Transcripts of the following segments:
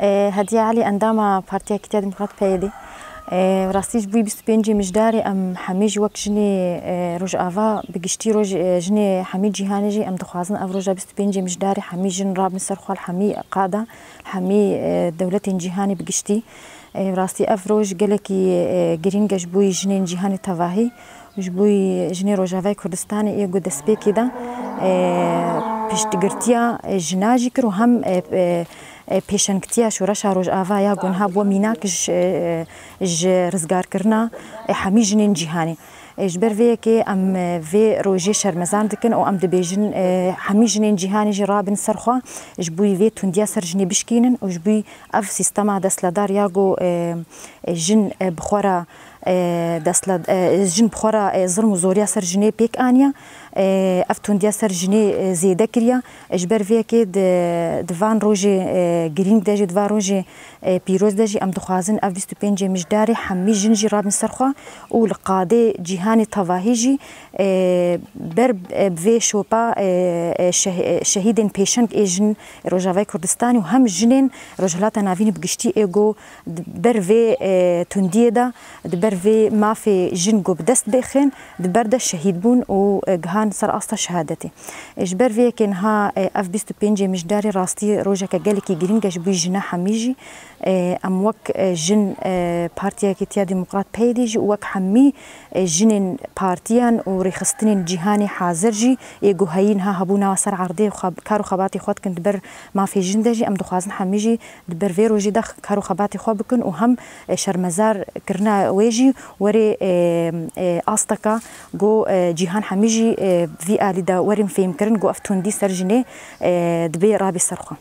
هدیه علی اندام پارتیا کتیا دموکرات پیدا راستیش بوی 25 مجداری ام حمیج وقت جنی روز آوا بگشتی روز جنی حمید جهانی جی ام دخوازن او روز 25 مجداری حمید جن راب مصر خال حمی قاده حمی دولت جهانی بگشتی راستی اف روز گلکی گرینگش بوی جنی جهانی تواهی وش بوی جنی روجاوی کردستان ایگو دسپی کدا پیشتگرتیا جناجی کرو هم پیشنگتیا شورش روز آوا یا گونها بو میناکش رزگار کرنا حمی جنین جهانی اجبر وی که ام وی روزی شرمزان دکن او ام دبیجن حمی جنین جهانی جرابن سرخوا اجبوی وی تندیا سر جنی بشکینن او اجبوی اف سیستما دستلدار یاگو جن بخورا دستلد جن بخورا ظلم و زوریا سر جنی پیک آنیا افتوندیا سر جنی زیده کریا اجبر وی که دوان روزی گرینگ دجی دوان روزی پیروز دجی ام دخوازن اف 25 مجداری حمی جن جرابن سرخوا او لقاده جهانی تواهیجی بر بوی شوپا شهیدین پیشنگ ایجن روجاوی کردستانی و هم جنین روجلات ناوین بگشتی ایگو بر وی تندیه دا بر وی مافی جن گو بدست بخین بر ده شهید بون و گهان سر آستا شهادتی اجبر وی که انها اف 25 مجداری راستی روجا که گلی که گرینگش بوی جنا حمیجی ام وک جن پارتیا کتیا دموکرات پیدیجی وک حمی جنین پارتیان و ریخستنین جهانی حاضر جی ایگو هاین ها هبونا سر عرضه کارو خباتی خود کن دبر ما في جندجی ام دخوازن حمیجی دبر ویرو جی دخ کارو خباتی خود بکن و هم شرمزار کرنا ویجی وری آستکا گو جهان حمیجی في آلی دا وریم فهم کرن گو افتون دی سر جنی دبی رابی سرخوا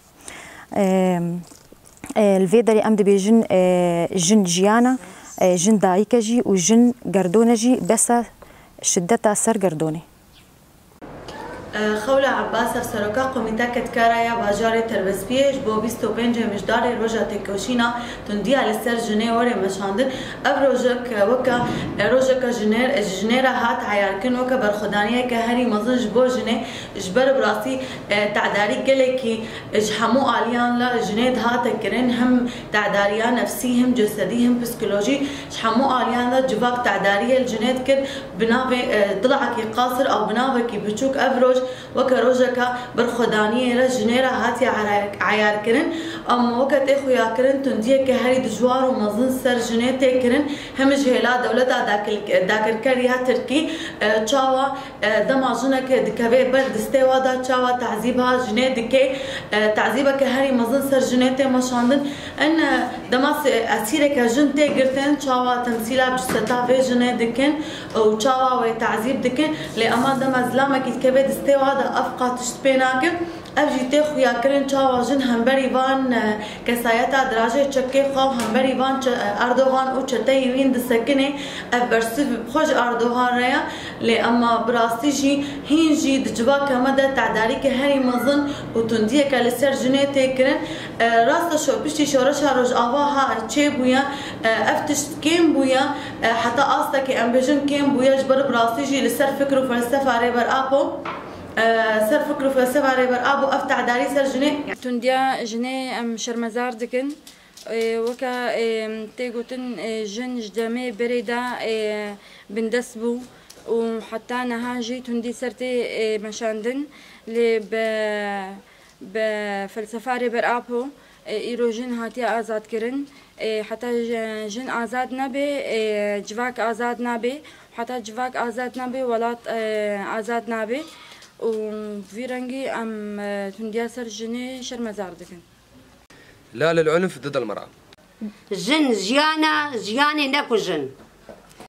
الفيدري ام دبي جن جيانا جن دايكجي وجن قردونجي بس شدتها سر قردوني خولة عباس سروكا قوميتا كتكارايا باجاري تربسبيش بو 25 مجداري روجا تكوشينا تنديا لسر جني وري مشاندن اب روجك وكا روجك جنيرا هات عياركن وكا برخدانية كهري مزنج بو جني جبر براسي تعداري قلكي اجحمو آليان لا جنيد هات كرين هم تعداريا نفسي هم جسدي هم بسكولوجي جحمو آليان لا جباك تعدارية الجنيد كد بنابي طلعكي قاصر او بنابكي بتشوك افروج وكروجكا برخدانية رجنيرا هاتي عيار كرن ام وقت اخو يا كرن تنديه كهري دجوار ومزن سر جنيتي كرن هم جهلا دولتا داكر كريها تركي تشاوا دما جنك دكبي برد استوا دا تشاوا تعذيبها جنيدكي تعذيبها كهري مزن سر جنيتي مشاندن ان دما اسيرك جنتي قرتن تشاوا تمثيلها بجستا في جنيدكن او تشاوا وتعذيب دكن لاما دما زلامك يتكبي استوا هذا أفقى تشتبيناك أبجي تاخو يا كرن تشاوا جن همبري فان كسايتا دراجة تشكي خاب همبري فان أردوغان أو تشتي وين دسكني أبرسف بخوج أردوغان ريا لأما براستيجي هينجي دجباك مدى تعداري كهري مظن وتنديه كالسر جنيتي كرن راستا شو بشتي شورشا روج آواها تشي بويا أفتش كيم بويا حتى أستا كي أمبجن كيم بويا جبر براستيجي لسر فكر وفلسفة ريبر أبو سر فكرو فلسفة ريبر أبو أفتح داري سر جني تنديا جني أم شرمزار دكن وكا تيجوتن جن جدامي بريدا بندسبو وحتى نهاجي تندي سرتي مشاندن ل بفلسفة ريبر أبو إيروجن هاتي آزاد كرن حتى جن آزاد نبي جواك آزاد نبي حتى جواك آزاد نبي ولات آزاد نبي وفي رنجي ام تنديا سر جني شرمزار دكن لا للعنف ضد المرأة جن زيانة نكو جن